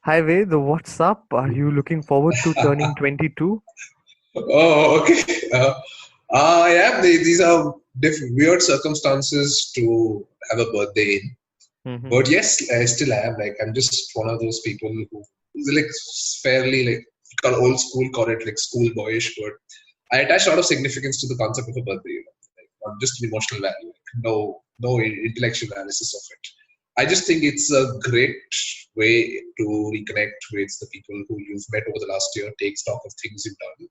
Hi Ved, what's up? Are you looking forward to turning 22? Oh, okay. Yeah, these are weird circumstances to have a birthday in. Mm-hmm. But yes, I still am. Like, I'm just one of those people who's like fairly like call old school, call it like school boyish. But I attach a lot of significance to the concept of a birthday. Like, not just an emotional value. Like, no intellectual analysis of it. I just think it's a great way to reconnect with the people who you've met over the last year, take stock of things you've done,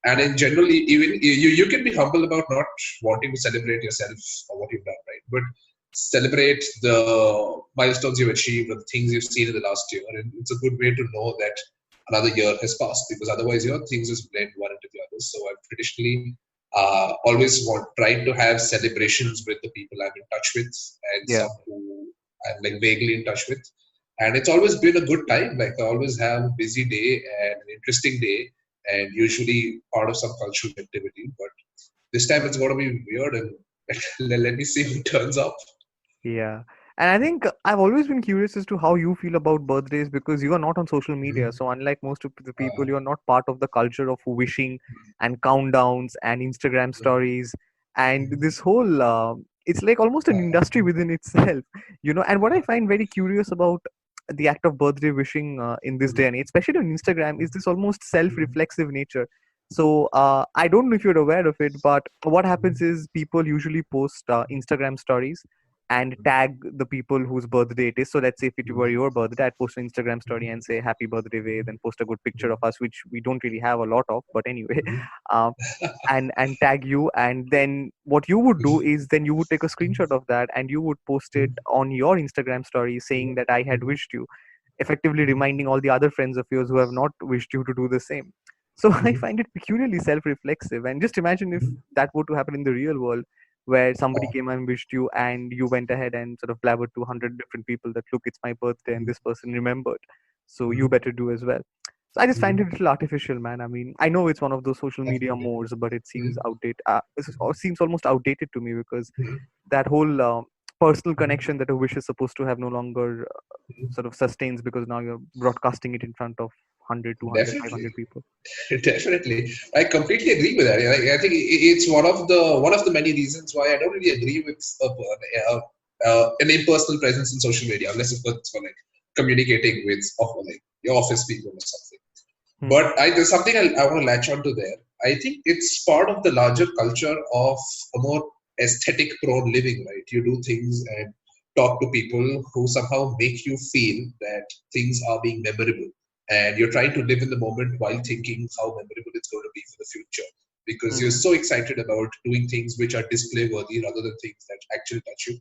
and in generally even you can be humble about not wanting to celebrate yourself or what you've done, right? But celebrate the milestones you've achieved or the things you've seen in the last year, and it's a good way to know that another year has passed, because otherwise things just blend one into the other. So I've traditionally always tried to have celebrations with the people I'm in touch with, and Yeah. some who I'm like vaguely in touch with, and it's always been a good time. Like, I always have a busy day and an interesting day, and usually part of some cultural activity. But this time it's going to be weird, and let me see who turns up. Yeah. And I think I've always been curious as to how you feel about birthdays because you are not on social media. Mhm. So, unlike most of the people, Uh, you are not part of the culture of wishing and countdowns and Instagram stories. And this whole, it's like almost an industry within itself, And what I find very curious about the act of birthday wishing in this day and age, especially on Instagram, is this almost self reflexive nature. So, I don't know if you're aware of it, but what happens is people usually post Instagram stories and tag the people whose birthday it is. So let's say if it were your birthday, I'd post an Instagram story and say happy birthday, Ved, then post a good picture of us, which we don't really have a lot of, but anyway, um, and tag you. And then what you would do is then you would take a screenshot of that and you would post it on your Instagram story saying that I had wished you, effectively reminding all the other friends of yours who have not wished you to do the same. So I find it peculiarly self-reflexive. And just imagine if that were to happen in the real world, where somebody came and wished you, and you went ahead and sort of blabbered to 100 different people that, look, it's my birthday and this person remembered. So you better do as well. So I just find it a little artificial, man. I mean, I know it's one of those social media Definitely. mores, but it seems outdated. Or seems almost outdated to me because that whole personal connection that a wish is supposed to have no longer sort of sustains because now you're broadcasting it in front of 100, 200, Definitely. 500 people. Definitely, I completely agree with that. I think it's one of the many reasons why I don't really agree with an impersonal presence in social media, unless it's for like communicating with like your office people or something. Hmm. But there's something I want to latch onto there. I think it's part of the larger culture of a more aesthetic prone living, right? You do things and talk to people who somehow make you feel that things are being memorable. And you're trying to live in the moment while thinking how memorable it's going to be for the future. Because you're Hmm. so excited about doing things which are display worthy rather than things that actually touch you.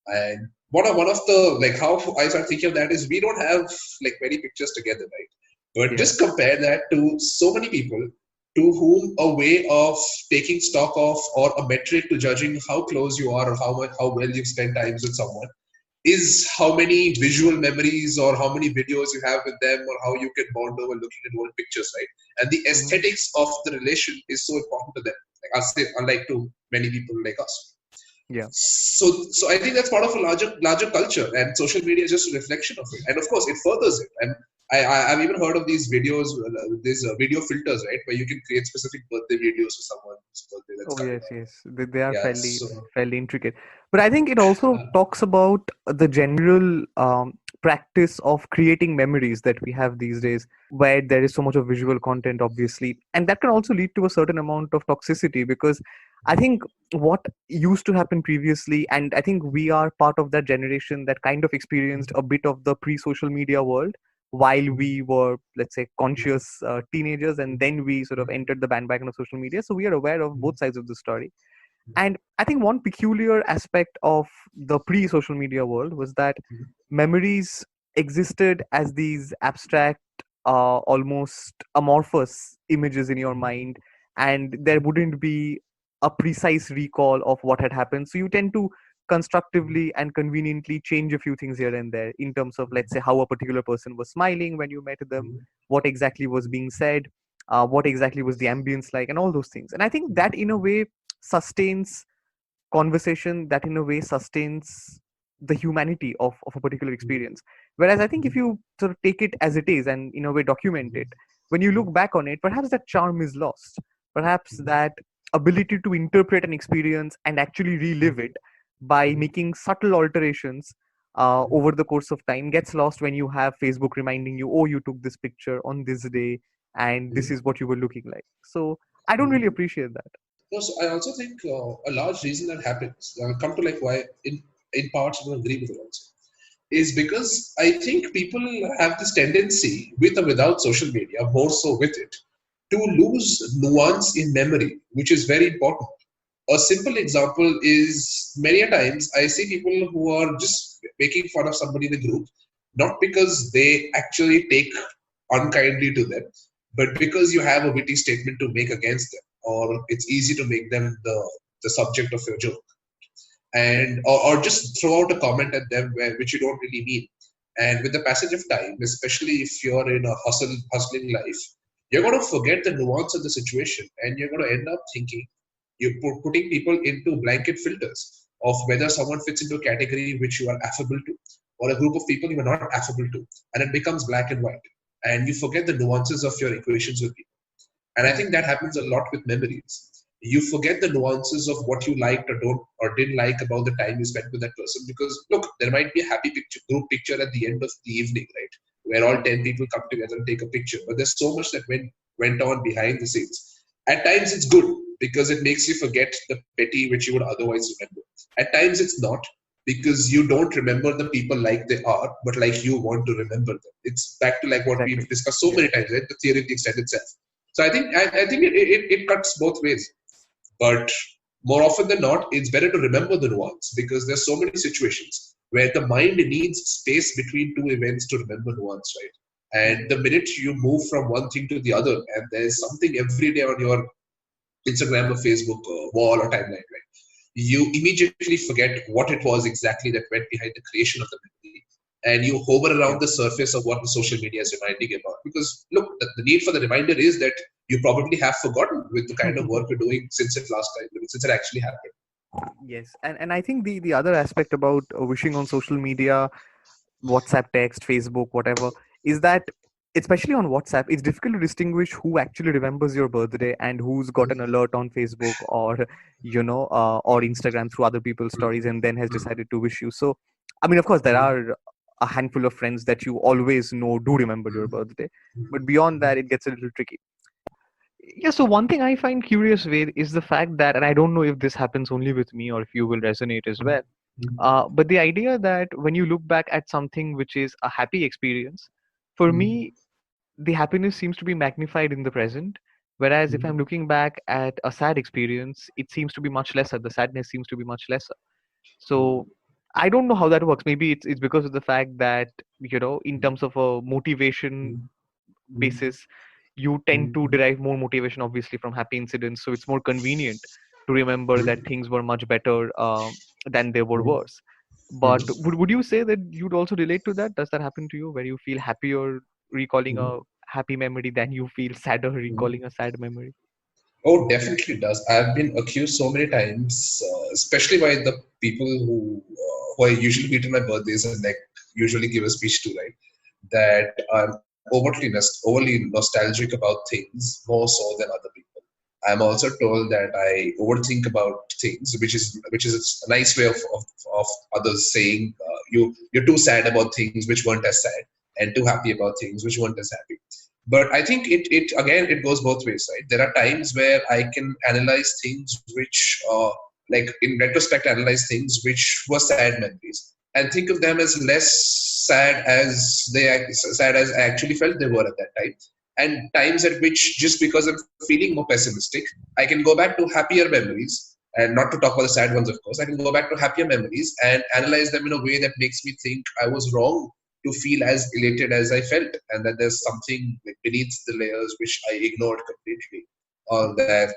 And one of the like how I start thinking of that is we don't have like many pictures together, right? But Yeah. just compare that to so many people to whom a way of taking stock of or a metric to judging how close you are or how well you've spent times with someone is how many visual memories or how many videos you have with them or how you can bond over looking at old pictures, right? And the Hmm. aesthetics of the relation is so important to them. Like I'll say, unlike to many people like us. Yeah. So I think that's part of a larger culture, and social media is just a reflection of it. And of course, it furthers it. And I've even heard of these videos, these video filters, right, where you can create specific birthday videos for someone's birthday that's Oh coming yes, up. yes. They are Yeah. fairly intricate. But I think it also talks about the general practice of creating memories that we have these days, where there is so much of visual content, obviously, and that can also lead to a certain amount of toxicity because I think what used to happen previously, and I think we are part of that generation that kind of experienced a bit of the pre-social media world while we were, let's say, conscious teenagers, and then we sort of entered the bandwagon of social media, so we are aware of both sides of the story. And I think one peculiar aspect of the pre-social media world was that memories existed as these abstract, almost amorphous images in your mind, and there wouldn't be a precise recall of what had happened. So you tend to constructively and conveniently change a few things here and there in terms of, let's say, how a particular person was smiling when you met them, what exactly was being said, what exactly was the ambience like, and all those things. And I think that in a way sustains conversation, that in a way sustains the humanity of a particular experience. Whereas I think if you sort of take it as it is and in a way document it, when you look back on it, perhaps that charm is lost. Perhaps that ability to interpret an experience and actually relive it by making subtle alterations over the course of time gets lost when you have Facebook reminding you, oh, you took this picture on this day and this is what you were looking like. So I don't really appreciate that. No, so I also think a large reason that happens, I'll come to like why in parts I don't agree with it also, is because I think people have this tendency, with or without social media, more so with it, to lose nuance in memory, which is very important. A simple example is many a times I see people who are just making fun of somebody in the group, not because they actually take unkindly to them, but because you have a witty statement to make against them, or it's easy to make them the subject of your joke, and or just throw out a comment at them which you don't really mean. And with the passage of time, especially if you're in a hustling life, you're going to forget the nuance of the situation, and you're going to end up thinking you're putting people into blanket filters of whether someone fits into a category which you are affable to, or a group of people you are not affable to, and it becomes black and white, and you forget the nuances of your equations with people. And I think that happens a lot with memories. You forget the nuances of what you liked or don't or didn't like about the time you spent with that person. Because look, there might be a happy picture, group picture at the end of the evening, right? Where all 10 people come together and take a picture. But there's so much that went on behind the scenes. At times it's good because it makes you forget the petty which you would otherwise remember. At times it's not, because you don't remember the people like they are, but like you want to remember them. It's back to like what we've Exactly. discussed so Yes. many times, right? The theory of the extended self. So I think it cuts both ways. But more often than not, it's better to remember the nuance, because there's so many situations where the mind needs space between two events to remember nuance, right? And the minute you move from one thing to the other, and there's something every day on your Instagram or Facebook or wall or timeline, right? You immediately forget what it was exactly that went behind the creation of the memory. And you hover around Yeah. the surface of what the social media is reminding you about. Because look, the need for the reminder is that you probably have forgotten with the kind of work you're doing since it last time, since it actually happened. Yes, and I think the other aspect about wishing on social media, WhatsApp text, Facebook, whatever, is that especially on WhatsApp, it's difficult to distinguish who actually remembers your birthday and who's got an alert on Facebook or or Instagram through other people's stories and then has decided to wish you. So, I mean, of course, there are a handful of friends that you always know do remember your birthday, but beyond that, it gets a little tricky. Yeah, so one thing I find curious with is the fact that, and I don't know if this happens only with me or if you will resonate as well, but the idea that when you look back at something which is a happy experience, for me, the happiness seems to be magnified in the present. Whereas if I'm looking back at a sad experience, it seems to be much lesser. The sadness seems to be much lesser. So I don't know how that works. Maybe it's because of the fact that, in terms of a motivation basis, you tend to derive more motivation, obviously, from happy incidents. So it's more convenient to remember that things were much better than they were worse. But would you say that you'd also relate to that? Does that happen to you where you feel happier recalling a happy memory than you feel sadder recalling a sad memory? Oh, definitely does. I've been accused so many times, especially by the people who I usually meet on my birthdays and like usually give a speech to, right? That I'm overly nostalgic about things more so than other people. I'm also told that I overthink about things, which is a nice way of others saying you're too sad about things which weren't as sad, and too happy about things which weren't as happy. But I think it again it goes both ways, right? There are times where I can analyze things which like in retrospect analyze things which were sad memories and think of them as less sad as I actually felt they were at that time, and times at which, just because I'm feeling more pessimistic, I can go back to happier memories, and not to talk about the sad ones, of course. I can go back to happier memories and analyze them in a way that makes me think I was wrong to feel as elated as I felt, and that there's something like beneath the layers which I ignored completely, or that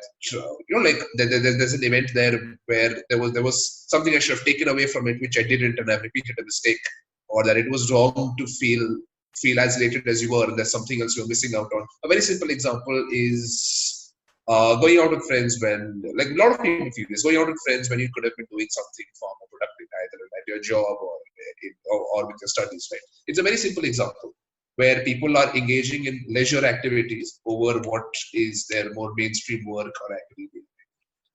like there's an event there where there was something I should have taken away from it which I didn't, and I've repeated a mistake, or that it was wrong to feel as elated as you were, and there's something else you're missing out on. A very simple example is going out with friends when, like a lot of people feel this, going out with friends when you could have been doing something far more productive, either at your job or with your studies, right? It's a very simple example where people are engaging in leisure activities over what is their more mainstream work or activity.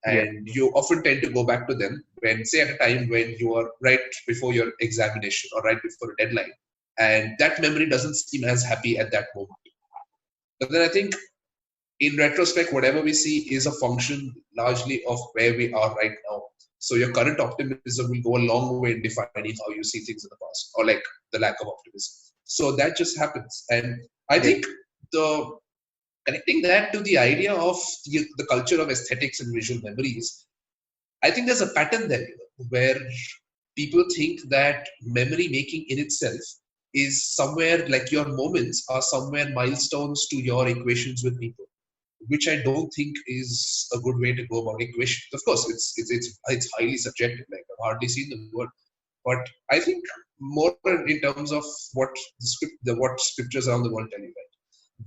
Yeah. And you often tend to go back to them when, say, at a time when you are right before your examination or right before a deadline. And that memory doesn't seem as happy at that moment. But then I think in retrospect, whatever we see is a function largely of where we are right now. So your current optimism will go a long way in defining how you see things in the past, or like the lack of optimism. So that just happens. And I Yeah. think the connecting that to the idea of the culture of aesthetics and visual memories, I think there's a pattern there, where people think that memory making in itself is somewhere like your moments are somewhere milestones to your equations with people, which I don't think is a good way to go about equations. Of course, it's highly subjective. Like I've hardly seen the word, but I think more in terms of what what scriptures around the world tell you, right?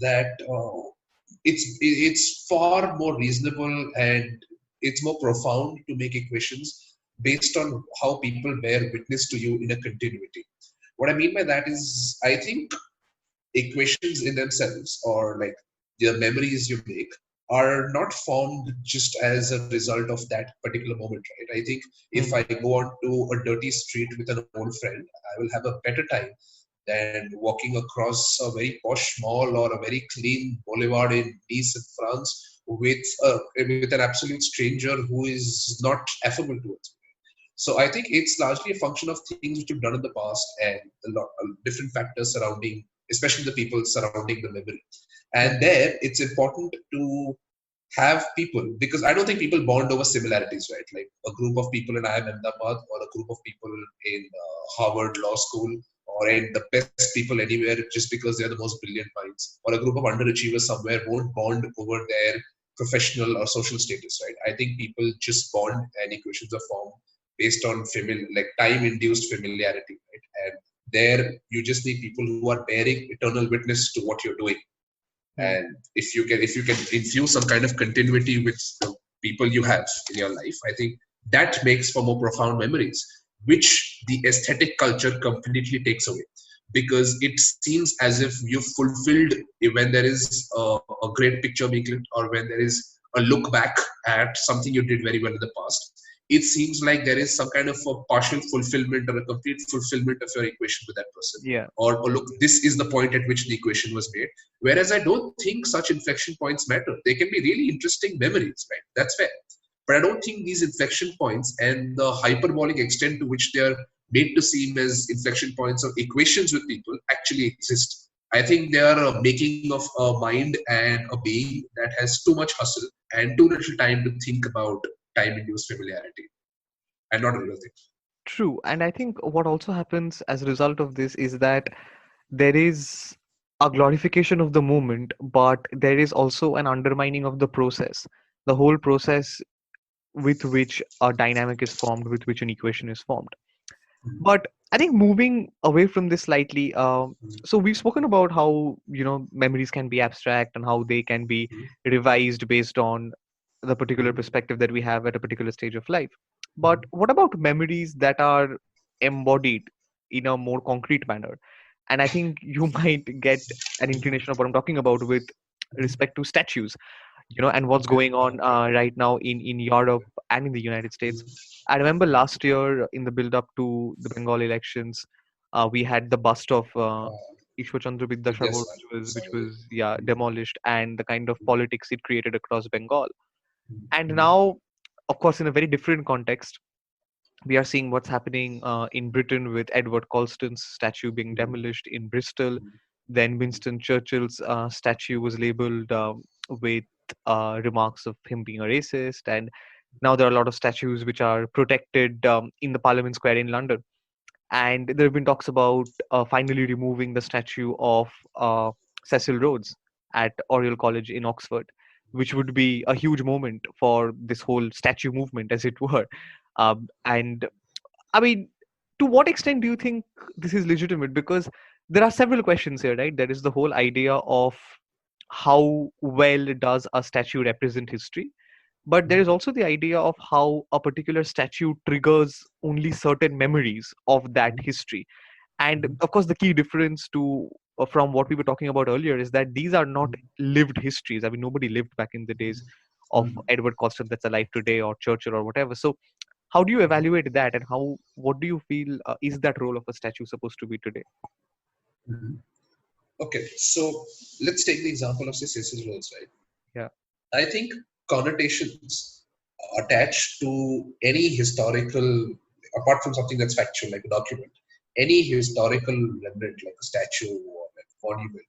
That it's far more reasonable and it's more profound to make equations based on how people bear witness to you in a continuity. What I mean by that is, I think equations in themselves, or like the memories you make, are not formed just as a result of that particular moment, right? I think if Mhm. I go on to a dirty street with an old friend, I will have a better time than walking across a very posh mall or a very clean boulevard in Nice in France with an absolute stranger who is not affable towards me. So I think it's largely a function of things which you've done in the past and different factors surrounding, especially the people surrounding the memory. Yeah. And there, it's important to have people, because I don't think people bond over similarities, right? Like a group of people in IIM Ahmedabad or a group of people in Harvard Law School or in the best people anywhere just because they're the most brilliant minds, or a group of underachievers somewhere won't bond over their professional or social status, right? I think people just bond and equations are formed based on like time-induced familiarity, right? And there, you just need people who are bearing eternal witness to what you're doing. Mm. And if you can infuse some kind of continuity with the people you have in your life, I think that makes for more profound memories, which the aesthetic culture completely takes away, because it seems as if you've fulfilled when there is a great picture being clicked, or when there is a look back at something you did very well in the past. It seems like there is some kind of a partial fulfillment or a complete fulfillment of your equation with that person, Yeah. or look, this is the point at which the equation was made. Whereas I don't think such inflection points matter. They can be really interesting memories, right? That's fair. But I don't think these inflection points and the hyperbolic extent to which they are made to seem as inflection points or equations with people actually exist. I think they are a making of a mind and a being that has too much hustle and too little time to think about time-induced familiarity, and not a real thing. True. And I think what also happens as a result of this is that there is a glorification of the moment, but there is also an undermining of the process. The whole process with which a dynamic is formed, with which an equation is formed. But I think moving away from this slightly, so we've spoken about how memories can be abstract and how they can be revised based on the particular perspective that we have at a particular stage of life. But what about memories that are embodied in a more concrete manner? And I think you might get an inclination of what I'm talking about with respect to statues, and what's Okay. going on right now in Europe and in the United States. I remember last year in the build up to the Bengal elections, we had the bust of Ishwar Chandra Vidyasagor, Yes, which was yeah demolished, and the kind of politics it created across Bengal. And now, of course, in a very different context, we are seeing what's happening in Britain with Edward Colston's statue being demolished in Bristol. Then Winston Churchill's statue was labeled with remarks of him being a racist, and now there are a lot of statues which are protected in the Parliament Square in London. And there have been talks about finally removing the statue of Cecil Rhodes at Oriel College in Oxford, which would be a huge moment for this whole statue movement, as it were. And I mean, to what extent do you think this is legitimate? Because there are several questions here, right? There is the whole idea of how well does a statue represent history, but there is also the idea of how a particular statue triggers only certain memories of that history. And of course, the key difference to from what we were talking about earlier is that these are not lived histories. I mean, nobody lived back in the days of Edward Colston that's alive today, or Churchill, or whatever. So how do you evaluate that, and how what do you feel is that role of a statue supposed to be today? Okay, so let's take the example of say Cecil Rhodes, right? Yeah. I think connotations attached to any historical, apart from something that's factual like a document, any historical remnant like a statue or a monument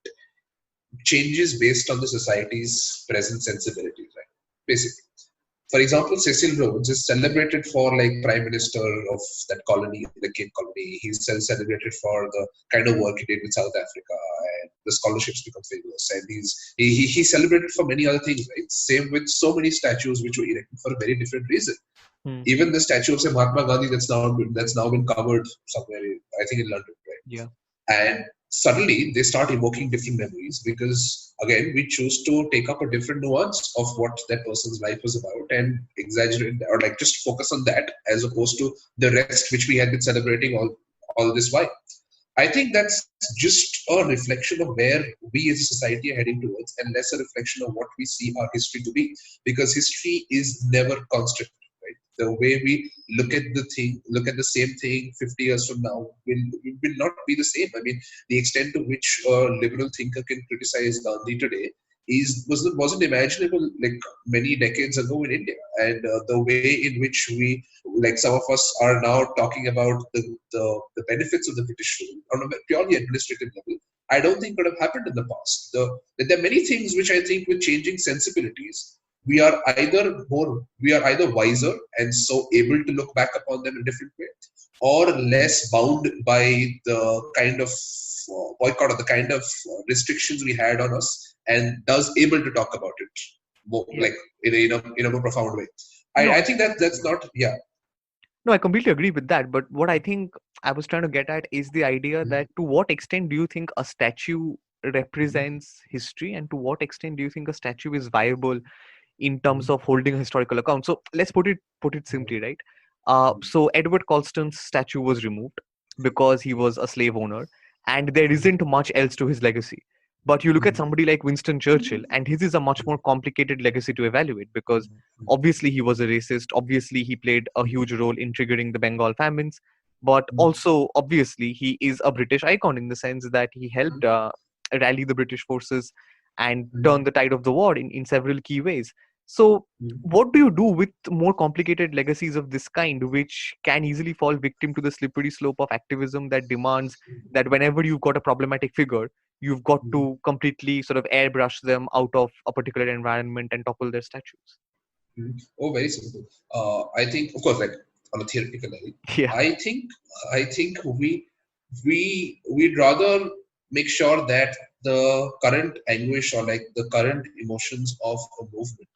changes based on the society's present sensibilities, right? Basically. For example, Cecil Rhodes is celebrated for like prime minister of that colony, the Cape colony. He's celebrated for the kind of work he did with South Africa, and the scholarships become famous. And he's celebrated for many other things, right? Same with so many statues which were erected for a very different reason. Hmm. Even the statue of say Mahatma Gandhi that's now been covered somewhere, I think in London, right? Yeah. And suddenly they start evoking different memories because again we choose to take up a different nuance of what that person's life was about and exaggerate or like just focus on that as opposed to the rest which we had been celebrating all this while. I think that's just a reflection of where we as a society are heading towards and less a reflection of what we see our history to be, because history is never constant. The way we look at the same thing 50 years from now will not be the same. I mean, the extent to which a liberal thinker can criticize Gandhi today wasn't imaginable like many decades ago in India, and the way in which we like some of us are now talking about the benefits of the British rule on a purely administrative level. I don't think could have happened in the past. There are many things which I think with changing sensibilities we are either wiser and so able to look back upon them in a different way, or less bound by the kind of boycott or the kind of restrictions we had on us, and thus able to talk about it more, Yeah. like in a more profound way. No, I think that's not no, I completely agree with that. But what I think I was trying to get at is the idea that to what extent do you think a statue represents history, and to what extent do you think a statue is viable in terms of holding a historical account? So let's put it simply, right? So Edward Colston's statue was removed because he was a slave owner, and there isn't much else to his legacy. But you look at somebody like Winston Churchill, and his is a much more complicated legacy to evaluate, because obviously he was a racist. Obviously, he played a huge role in triggering the Bengal famines. But also, obviously, he is a British icon in the sense that he helped rally the British forces and turn the tide of the war in several key ways. So, what do you do with more complicated legacies of this kind, which can easily fall victim to the slippery slope of activism that demands that whenever you've got a problematic figure, you've got to completely sort of airbrush them out of a particular environment and topple their statues? Oh, very simple. I think, of course, like on a theoretical level, Yeah. I think, I think we'd rather make sure that the current anguish or like the current emotions of a movement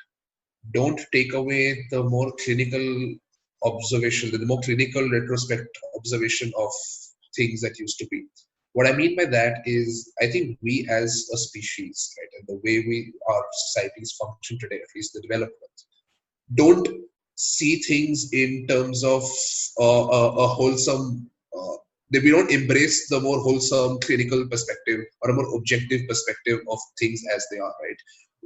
don't take away the more clinical observation, the more clinical retrospect observation of things that used to be. What I mean by that is, I think we as a species, right, and the way our societies function today, at least the developed ones, don't see things in terms of a wholesome we don't embrace the more wholesome clinical perspective or a more objective perspective of things as they are, right?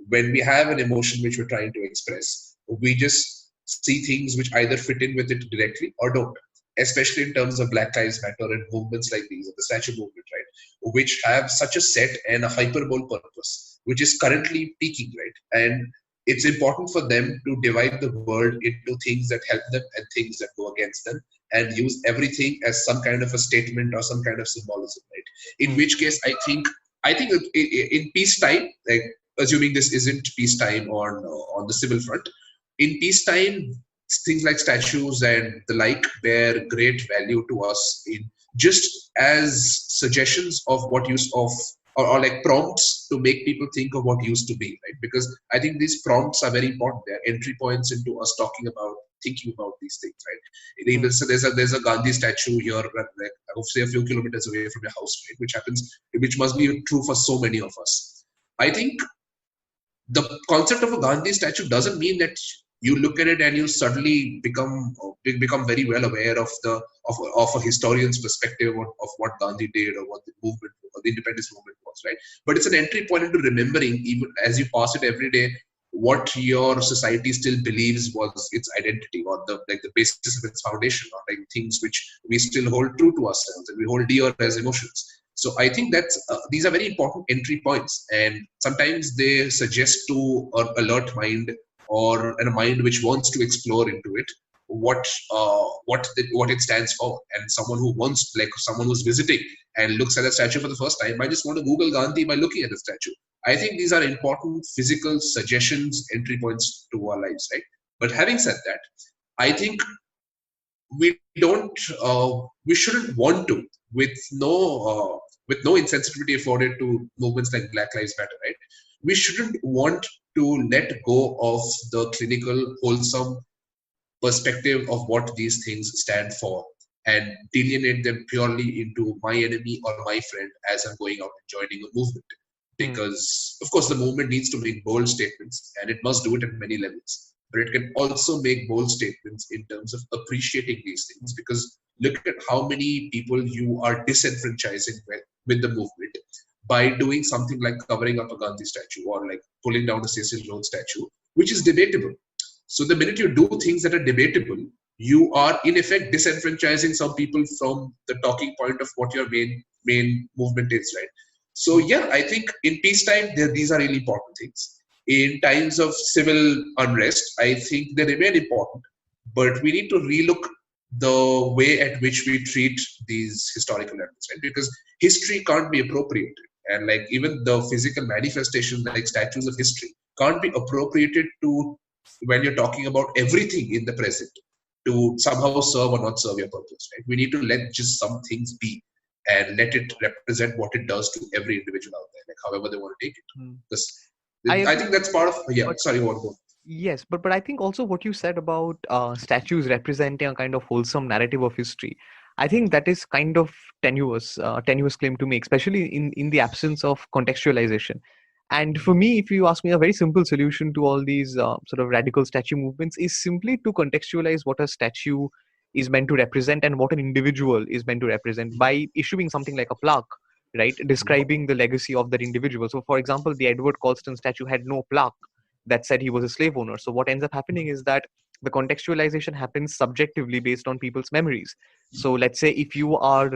When we have an emotion which we're trying to express, we just see things which either fit in with it directly or don't, especially in terms of Black Lives Matter and movements like these, the statue movement, right, which have such a set and a hyperbole purpose, which is currently peaking, right? And it's important for them to divide the world into things that help them and things that go against them, and use everything as some kind of a statement or some kind of symbolism, right? In Mm. which case, I think in peacetime, like assuming this isn't peacetime on the civil front, in peacetime, things like statues and the like bear great value to us in just as suggestions of what use of or like prompts to make people think of what used to be, right? Because I think these prompts are very important. They're entry points into us talking about, thinking about these things, right? Even Mm. so, there's a Gandhi statue here, like I would say a few kilometers away from your house, right? Which must be true for so many of us. I think the concept of a Gandhi statue doesn't mean that you look at it and you suddenly become very well aware of of a historian's perspective of what Gandhi did or what the movement or the independence movement was, right? But it's an entry point into remembering, even as you pass it every day, what your society still believes was its identity, or the basis of its foundation, or like things which we still hold true to ourselves and we hold dear as emotions. So I think that's these are very important entry points, and sometimes they suggest to an alert mind or a mind which wants to explore into it what it stands for. And someone who wants, like someone who's visiting and looks at a statue for the first time, I just want to Google Gandhi by looking at the statue. I think these are important physical suggestions, entry points to our lives, right? But having said that, I think we shouldn't want to, with no insensitivity afforded to movements like Black Lives Matter, right? We shouldn't want to let go of the clinical wholesome perspective of what these things stand for and delineate them purely into my enemy or my friend as I'm going out and joining a movement. Hmm. Because, of course, the movement needs to make bold statements, and it must do it at many levels. But it can also make bold statements in terms of appreciating these things. Because look at how many people you are disenfranchising with the movement by doing something like covering up a Gandhi statue or like pulling down a Cecil Rhodes statue, which is debatable. So the minute you do things that are debatable, you are in effect disenfranchising some people from the talking point of what your main movement is, right? So yeah, I think in peacetime these are really important things. In times of civil unrest, I think they remain important, but we need to relook the way at which we treat these historical events, right? Because history can't be appropriated, and like even the physical manifestations like statues of history can't be appropriated to when you're talking about everything in the present to somehow serve or not serve your purpose, right? We need to let just some things be and let it represent what it does to every individual out there, like however they want to take it. Hmm. This, I I agree, think that's part of. Yeah, but sorry, one more. yes, but I think also what you said about statues representing a kind of wholesome narrative of history, I think that is kind of tenuous claim to make, especially in the absence of contextualization. And for me, if you ask me, a very simple solution to all these sort of radical statue movements is simply to contextualize what a statue is meant to represent and what an individual is meant to represent by issuing something like a plaque, right, describing the legacy of that individual. So, for example, the Edward Colston statue had no plaque that said he was a slave owner. So what ends up happening is that the contextualization happens subjectively based on people's memories. So let's say if you are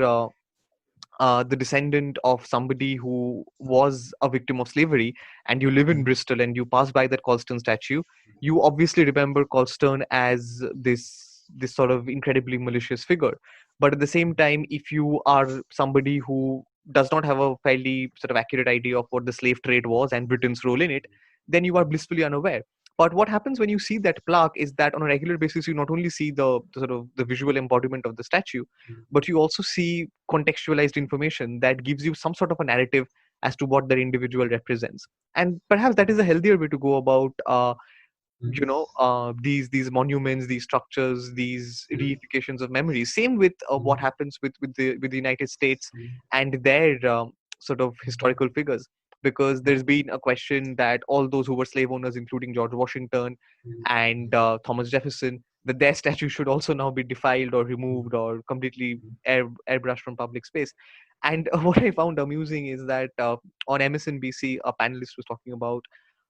the descendant of somebody who was a victim of slavery and you live in Bristol and you pass by that Colston statue, you obviously remember Colston as this sort of incredibly malicious figure. But at the same time, if you are somebody who does not have a fairly sort of accurate idea of what the slave trade was and Britain's role in it, then you are blissfully unaware. But what happens when you see that plaque is that on a regular basis you not only see the sort of the visual embodiment of the statue, but you also see contextualized information that gives you some sort of a narrative as to what that individual represents. And perhaps that is a healthier way to go about these monuments, these structures, these reifications of memories. Same with what happens with the United States and their sort of historical figures, because there's been a question that all those who were slave owners, including George Washington and Thomas Jefferson, that their statues should also now be defiled or removed or completely airbrushed from public space. And what I found amusing is that on MSNBC, a panelist was talking about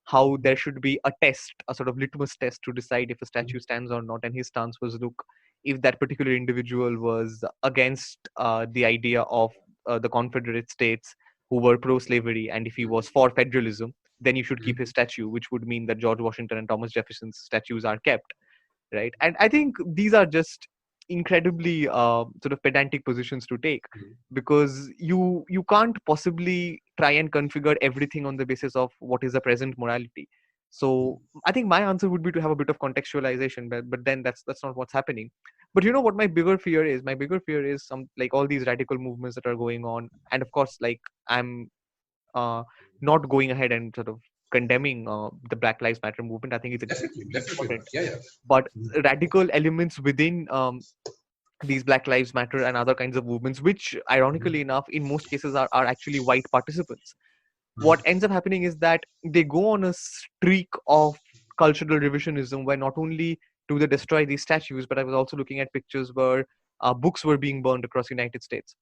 how there should be a test, a sort of litmus test to decide if a statue stands or not. And his stance was, look, if that particular individual was against the idea of the Confederate States who were pro-slavery, and if he was for federalism, then you should keep his statue, which would mean that George Washington and Thomas Jefferson's statues are kept, right? And I think these are just incredibly sort of pedantic positions to take, because you can't possibly try and configure everything on the basis of what is the present morality. So I think my answer would be to have a bit of contextualization, but then that's not what's happening. But you know what my bigger fear is? My bigger fear is some, like, all these radical movements that are going on, and of course, like, I'm uh, not going ahead and sort of condemning the Black Lives Matter movement. I think it's Definitely, extremely definitely not. important, Yeah, yeah. but radical elements within these Black Lives Matter and other kinds of movements, which ironically enough, in most cases are actually white participants. what ends up happening is that they go on a streak of cultural revisionism where not only do they destroy these statues, but I was also looking at pictures where books were being burned across the United States.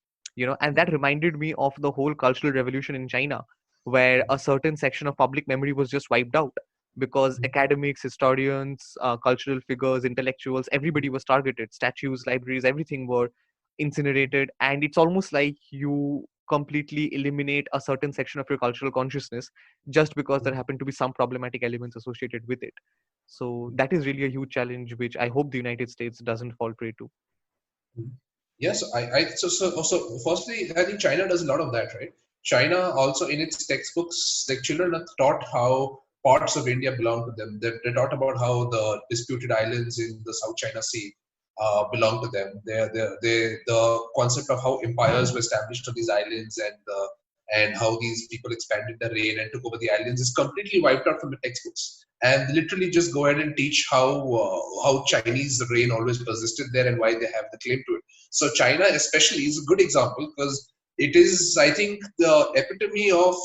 And that reminded me of the whole cultural revolution in China, where a certain section of public memory was just wiped out because academics, historians, cultural figures, intellectuals, everybody was targeted. Statues, libraries, everything were incinerated, and it's almost like you completely eliminate a certain section of your cultural consciousness just because there happen to be some problematic elements associated with it. So that is really a huge challenge which I hope the United States doesn't fall prey to. Yes, so firstly, I think China does a lot of that, right? China also in its textbooks, like children are taught how parts of India belong to them. They're taught about how the disputed islands in the South China Sea belong to them. The concept of how empires were established on these islands and how these people expanded their reign and took over the islands is completely wiped out from the textbooks. And literally just go ahead and teach how Chinese reign always persisted there and why they have the claim to it. So China especially is a good example because it is, I think, the epitome of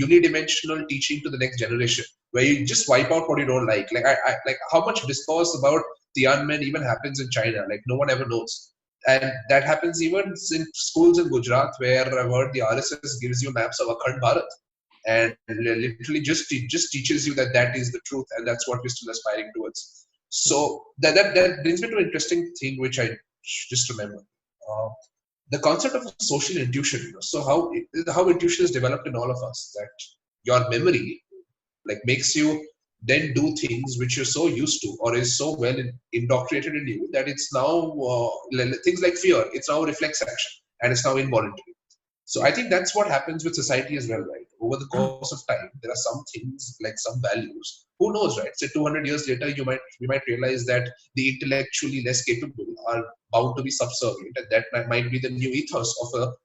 unidimensional teaching to the next generation, where you just wipe out what you don't like. Like how much discourse about Tiananmen even happens in China. Like no one ever knows. And that happens even in schools in Gujarat, where I've heard the RSS gives you maps of Akhand Bharat, and literally just teaches you that that is the truth, and that's what we're still aspiring towards. So that brings me to an interesting thing which I just remember. Uh, the concept of social intuition. So how intuition is developed in all of us, that your memory like makes you then do things which you're so used to or is so well indoctrinated in you that it's now things like fear. It's now a reflex action and it's now involuntary. So I think that's what happens with society as well, right? Over the course of time, there are some things like some values. Who knows, right? Say 200 years later, we might realize that the intellectually less capable are bound to be subservient, and that might be the new ethos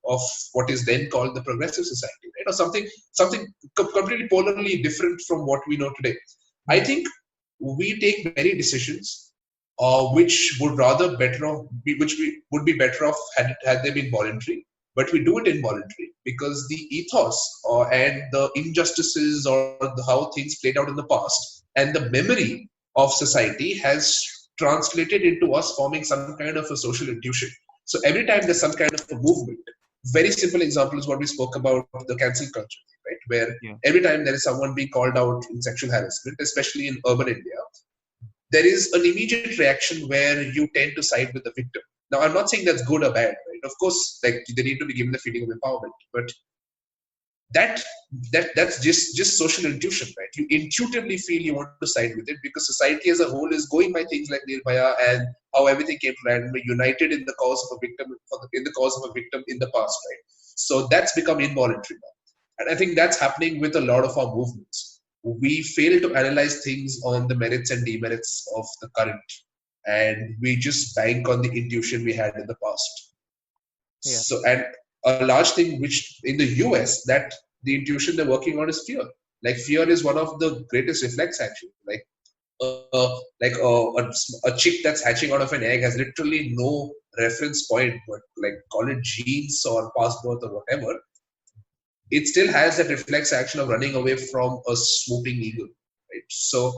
of what is then called the progressive society, right? Or something completely polarly different from what we know today. I think we take many decisions which would rather better off, which we would be better off had they been voluntary, but we do it involuntary because the ethos and the injustices or how things played out in the past and the memory of society has translated into us forming some kind of a social intuition. So every time there's some kind of a movement, very simple example is what we spoke about, the cancel culture, right? Where Yeah. every time there is someone being called out in sexual harassment, especially in urban India, there is an immediate reaction where you tend to side with the victim. Now, I'm not saying that's good or bad, right? Of course, like they need to be given the feeling of empowerment, but that that's just social intuition, right? You intuitively feel you want to side with it because society as a whole is going by things like Nirbhaya and how everything came to land, united in the cause of a victim, in the cause of a victim in the past, right? So that's become involuntary now, and I think that's happening with a lot of our movements. We fail to analyze things on the merits and demerits of the current, and we just bank on the intuition we had in the past. Yeah. So, and a large thing which in the US, that the intuition they're working on is fear. Like fear is one of the greatest reflex actions. A chick that's hatching out of an egg has literally no reference point, but like call it genes or past birth or whatever, it still has that reflex action of running away from a swooping eagle, right? So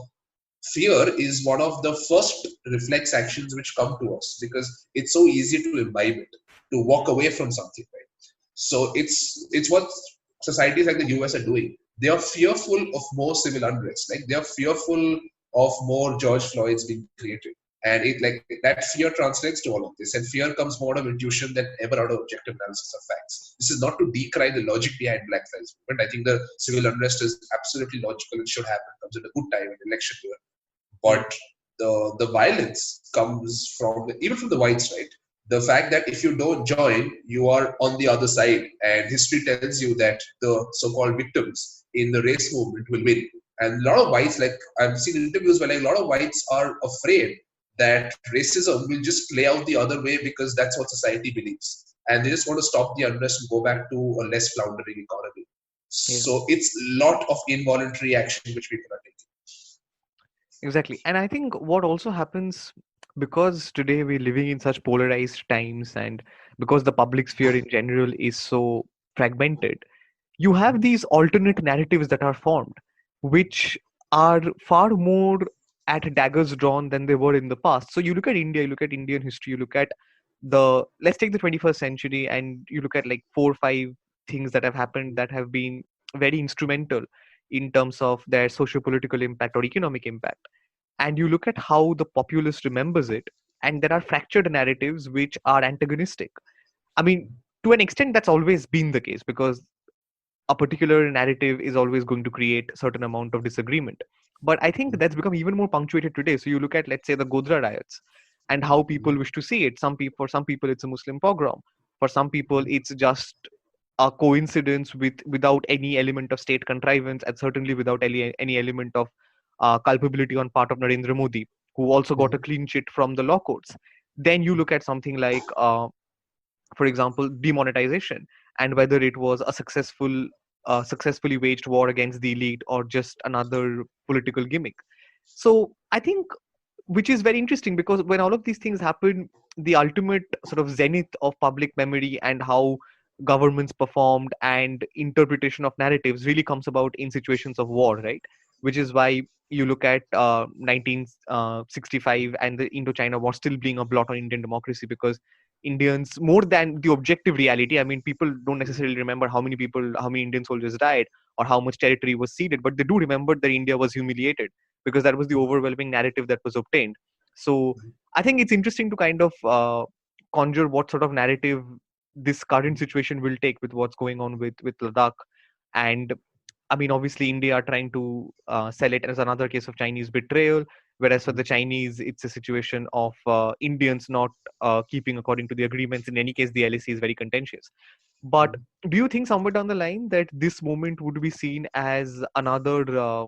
fear is one of the first reflex actions which come to us because it's so easy to imbibe it, to walk away from something, right? So it's what societies like the US are doing. They are fearful of more civil unrest, like they are fearful of more George Floyd's being created. And it like that fear translates to all of this. And fear comes more out of intuition than ever out of objective analysis of facts. This is not to decry the logic behind Black Lives Movement. I think the civil unrest is absolutely logical and should happen. It comes at a good time in election year. Yeah. But the violence comes from even from the whites, right? The fact that if you don't join, you are on the other side, and history tells you that the so-called victims in the race movement will win. And a lot of whites, like I've seen interviews where like a lot of whites are afraid that racism will just play out the other way because that's what society believes, and they just want to stop the unrest and go back to a less floundering economy. Yeah. So it's a lot of involuntary action which people are taking. Exactly. And I think what also happens, because today we're living in such polarized times and because the public sphere in general is so fragmented, you have these alternate narratives that are formed, which are far more at daggers drawn than they were in the past. So you look at India, you look at Indian history, you look at let's take the 21st century, and you look at like four or five things that have happened that have been very instrumental in terms of their socio-political impact or economic impact. And you look at how the populace remembers it, and there are fractured narratives which are antagonistic. I mean, to an extent, that's always been the case because a particular narrative is always going to create a certain amount of disagreement. But I think that's become even more punctuated today. So you look at, let's say, the Godhra riots and how people wish to see it. For some people, it's a Muslim pogrom. For some people, it's just a coincidence without any element of state contrivance, and certainly without any element of culpability on part of Narendra Modi, who also got a clean sheet from the law courts. Then you look at something like for example, demonetization, and whether it was a successfully waged war against the elite or just another political gimmick. So I think, which is very interesting, because when all of these things happen, the ultimate sort of zenith of public memory and how governments performed and interpretation of narratives really comes about in situations of war, right? Which is why you look at 1965 and the Indochina war still being a blot on Indian democracy, because Indians, more than the objective reality, I mean, people don't necessarily remember how many Indian soldiers died or how much territory was ceded, but they do remember that India was humiliated, because that was the overwhelming narrative that was obtained. So I think it's interesting to kind of conjure what sort of narrative this current situation will take with what's going on with Ladakh. And I mean, obviously, India are trying to sell it as another case of Chinese betrayal, whereas for the Chinese, it's a situation of Indians not keeping according to the agreements. In any case, the LAC is very contentious. But do you think somewhere down the line that this moment would be seen as another,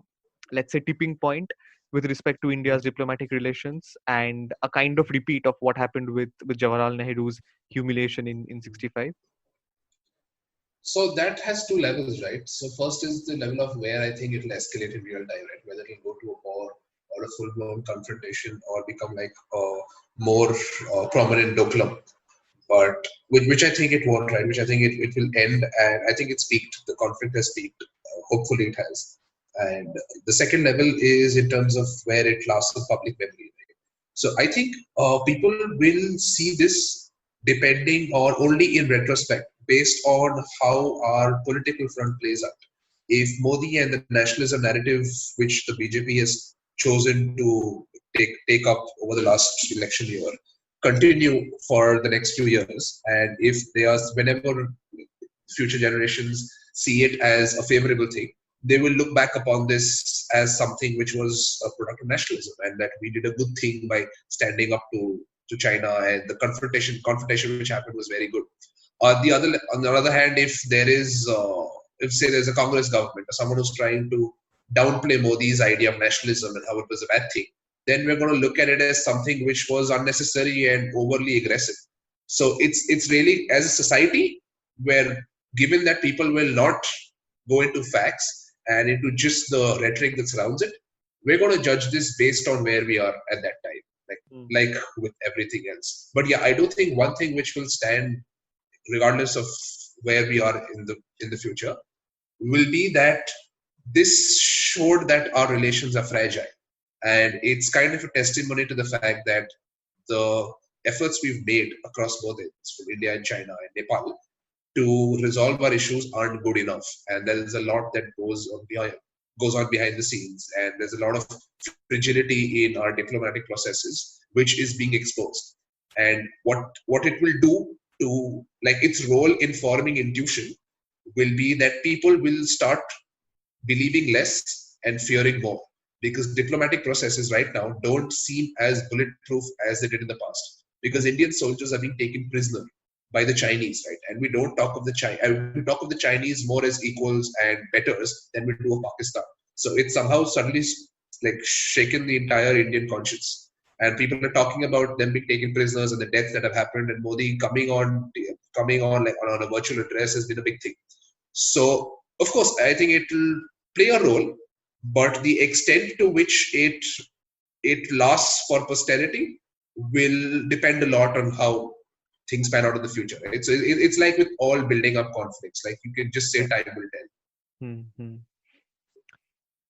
let's say, tipping point with respect to India's diplomatic relations, and a kind of repeat of what happened with Jawaharlal Nehru's humiliation in 65? So that has two levels, right? So first is the level of where I think it will escalate in real time, right? Whether it will go to a war or a full-blown confrontation or become like a more prominent doclum. But which I think it won't, right? Which I think it will end, and I think it's peaked. The conflict has peaked. Hopefully it has. And the second level is in terms of where it lasts in public memory. Right? So I think people will see this depending or only in retrospect, based on how our political front plays out. If Modi and the nationalism narrative, which the BJP has chosen to take up over the last election year, continue for the next few years, and if they are, whenever future generations see it as a favorable thing, they will look back upon this as something which was a product of nationalism, and that we did a good thing by standing up to China, and the confrontation which happened was very good. On the other hand, if there is if say there's a Congress government or someone who's trying to downplay Modi's idea of nationalism and how it was a bad thing, then we're going to look at it as something which was unnecessary and overly aggressive. So it's really, as a society, where given that people will not go into facts and into just the rhetoric that surrounds it, we're going to judge this based on where we are at that time, like with everything else. But yeah, I do think one thing which will stand regardless of where we are in the future will be that this showed that our relations are fragile, and it's kind of a testimony to the fact that the efforts we've made across both ends, from India and China and Nepal, to resolve our issues aren't good enough, and there is a lot that goes on behind the scenes, and there's a lot of fragility in our diplomatic processes which is being exposed. And what it will do to, like, its role in forming intuition will be that people will start believing less and fearing more, because diplomatic processes right now don't seem as bulletproof as they did in the past, because Indian soldiers are being taken prisoner by the Chinese, right? And we don't talk of we talk of the Chinese more as equals and betters than we do of Pakistan. So it's somehow suddenly like shaken the entire Indian conscience, and people are talking about them being taken prisoners and the deaths that have happened, and Modi coming on like on a virtual address has been a big thing. So of course, I think it will play a role, but the extent to which it lasts for posterity will depend a lot on how things pan out in the future. Right? So it's like with all building up conflicts. Like you can just say Yeah. time will tell. Hmm.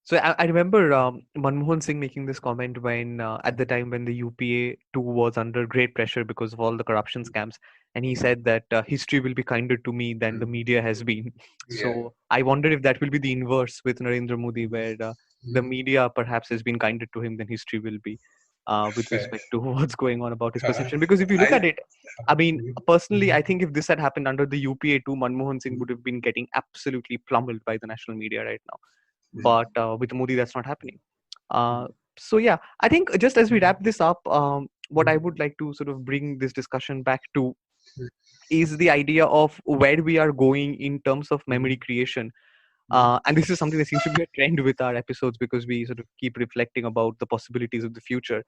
So I remember Manmohan Singh making this comment when at the time when the UPA 2 was under great pressure because of all the corruption scams, and he said that history will be kinder to me than the media has been. Yeah. So I wonder if that will be the inverse with Narendra Modi, where the media perhaps has been kinder to him than history will be, with Fair. respect to what's going on about his perception. Because if you look I at it, I mean, personally, I think if this had happened under the UPA 2, Manmohan Singh would have been getting absolutely pummeled by the national media right now, but with Modi, that's not happening. So yeah, I think just as we wrap this up, what I would like to sort of bring this discussion back to is the idea of where we are going in terms of memory creation. And this is something that seems to be a trend with our episodes because we sort of keep reflecting about the possibilities of the future.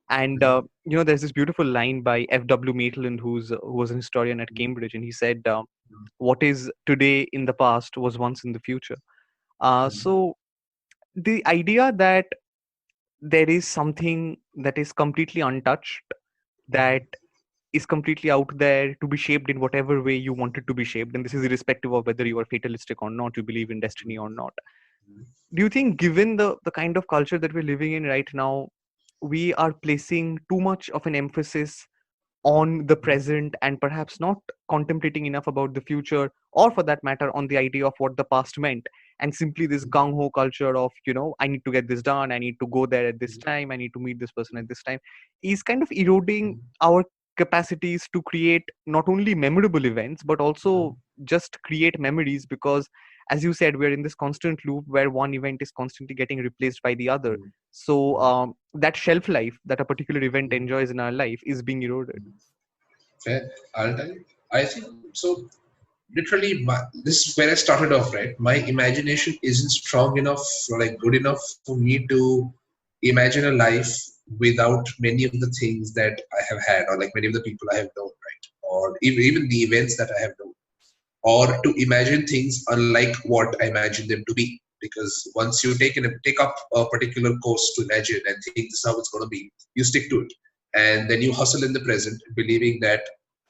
And there's this beautiful line by F.W. Maitland, who was an historian at Cambridge, and he said, "What is today in the past was once in the future." So the idea that there is something that is completely untouched, that is completely out there to be shaped in whatever way you want it to be shaped, and this is irrespective of whether you are fatalistic or not, you believe in destiny or not. Do you think, given the kind of culture that we're living in right now, we are placing too much of an emphasis on the present and perhaps not contemplating enough about the future, or for that matter on the idea of what the past meant, and simply this gung-ho culture of, I need to get this done, I need to go there at this time, I need to meet this person at this time, is kind of eroding our capacities to create not only memorable events but also just create memories? Because as you said, we're in this constant loop where one event is constantly getting replaced by the other. So that shelf life that a particular event enjoys in our life is being eroded. Fair. I'll tell you. I think so. Literally, this is where I started off, right? My imagination isn't strong enough, or like good enough for me to imagine a life without many of the things that I have had, or like many of the people I have known, right? Or even the events that I have known, or to imagine things unlike what I imagine them to be. Because once you take up a particular course to imagine and think this is how it's going to be, you stick to it, and then you hustle in the present, believing that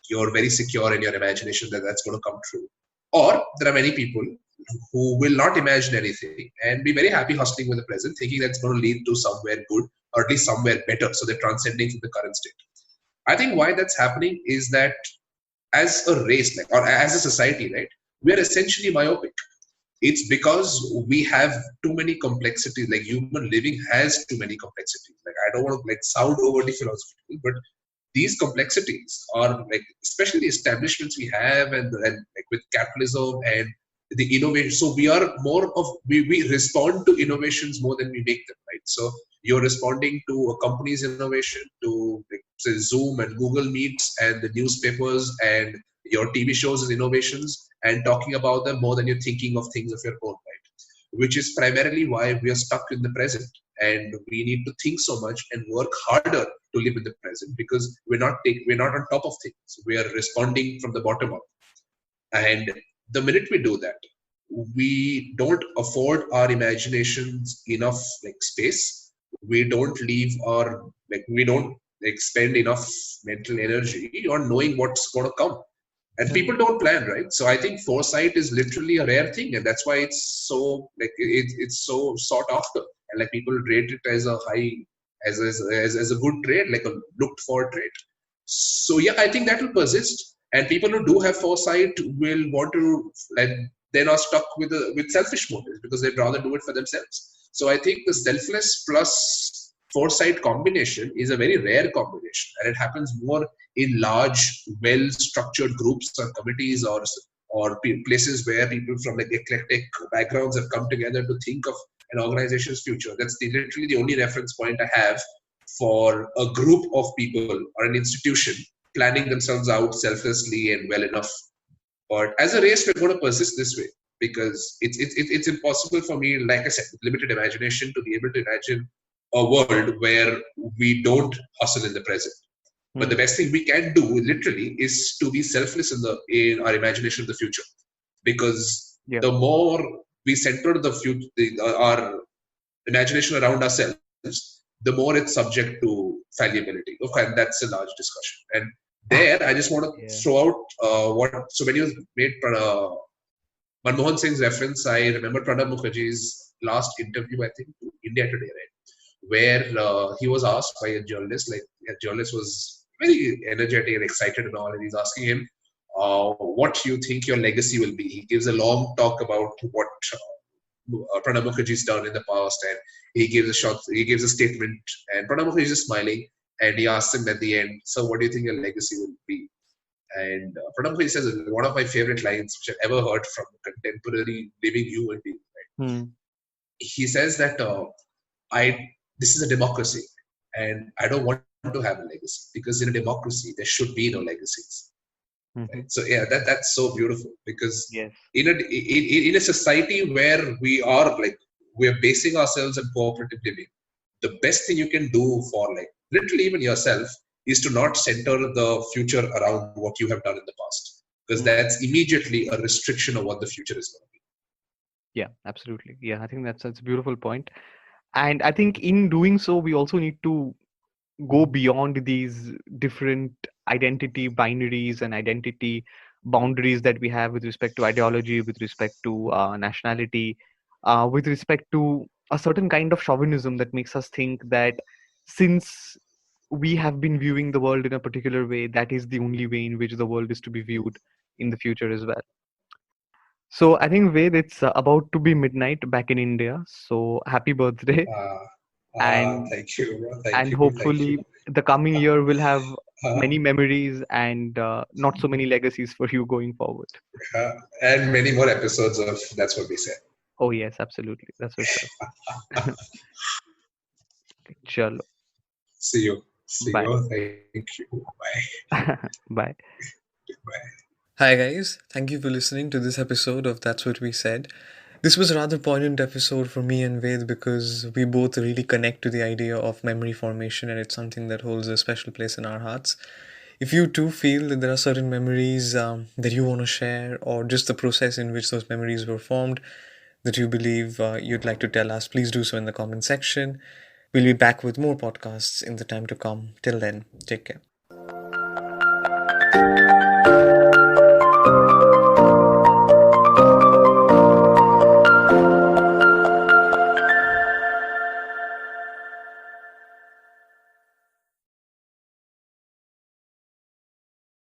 you're very secure in your imagination that that's going to come true. Or there are many people who will not imagine anything and be very happy hustling with the present, thinking that's going to lead to somewhere good or at least somewhere better. So they're transcending from the current state. I think why that's happening is that as a race, like, or as a society, right, we are essentially myopic. It's because we have too many complexities. Like human living has too many complexities. Like I don't want to like sound overly philosophical, but these complexities are like, especially the establishments we have, and like with capitalism and the innovation. So we are more of we respond to innovations more than we make them, right? So you're responding to a company's innovation, to like, say Zoom and Google Meets and the newspapers and your TV shows as innovations, and talking about them more than you're thinking of things of your own, right? Which is primarily why we are stuck in the present, and we need to think so much and work harder to live in the present, because we're not on top of things. We are responding from the bottom up, and the minute we do that, we don't afford our imaginations enough like space. We don't leave our like we don't like spend enough mental energy on knowing what's going to come, and Hmm. people don't plan, right? So I think foresight is literally a rare thing, and that's why it's so like it's so sought after, and like people rate it as a high, as a good trade, like a looked for trait. So yeah, I think that will persist, and people who do have foresight will want to, like, they're not stuck with selfish motives because they'd rather do it for themselves. So I think the selfless plus foresight combination is a very rare combination, and it happens more in large, well-structured groups or committees, or places where people from like eclectic backgrounds have come together to think of an organization's future. That's literally the only reference point I have for a group of people or an institution planning themselves out selflessly and well enough. But as a race, we're going to persist this way because it's impossible for me, like I said, with limited imagination, to be able to imagine a world where we don't hustle in the present. But the Hmm. best thing we can do, literally, is to be selfless in our imagination of the future. Because Yeah. the more we center the future, our imagination around ourselves, the more it's subject to fallibility. Okay, and that's a large discussion. And There, I just want to Yeah. throw out what. So when you made Manmohan Singh's reference, I remember Pranab Mukherjee's last interview, I think, to India Today, right? Where he was asked by a journalist, like a journalist was very energetic and excited and all, and he's asking him, what you think your legacy will be. He gives a long talk about what Pranab Mukherjee's done in the past, and he gives a statement, and Pranab Mukherjee is just smiling, and he asks him at the end, so what do you think your legacy will be? And Pranab Mukherjee says one of my favorite lines which I've ever heard from a contemporary living human being. Right? Hmm. He says that I this is a democracy, and I don't want to have a legacy because in a democracy there should be no legacies. Hmm. Right? So yeah, that's so beautiful because Yes. in a society where we are like we're basing ourselves on cooperative living, the best thing you can do for like literally even yourself is to not center the future around what you have done in the past because Hmm. that's immediately a restriction of what the future is going to Yeah, absolutely. Yeah, I think that's a beautiful point. And I think in doing so, we also need to go beyond these different identity binaries and identity boundaries that we have with respect to ideology, with respect to nationality, with respect to a certain kind of chauvinism that makes us think that since we have been viewing the world in a particular way, that is the only way in which the world is to be viewed in the future as well. So I think Ved, it's about to be midnight back in India. So happy birthday, be. and Thank you, bro. Thank and you. Thank hopefully you. the coming year will have Uh, many memories and not so many legacies for you going forward. uh, and many more episodes of That's What We Said. Oh yes, absolutely, that's for sure. Chalo, See you. See bye. you. Thank you. Bye. Bye. Bye. Hi, guys. Thank you for listening to this episode of That's What We Said. This was a rather poignant episode for me and Ved because we both really connect to the idea of memory formation, and it's something that holds a special place in our hearts. If you too feel that there are certain memories that you want to share, or just the process in which those memories were formed that you believe you'd like to tell us, please do so in the comment section. We'll be back with more podcasts in the time to come. Till then, take care.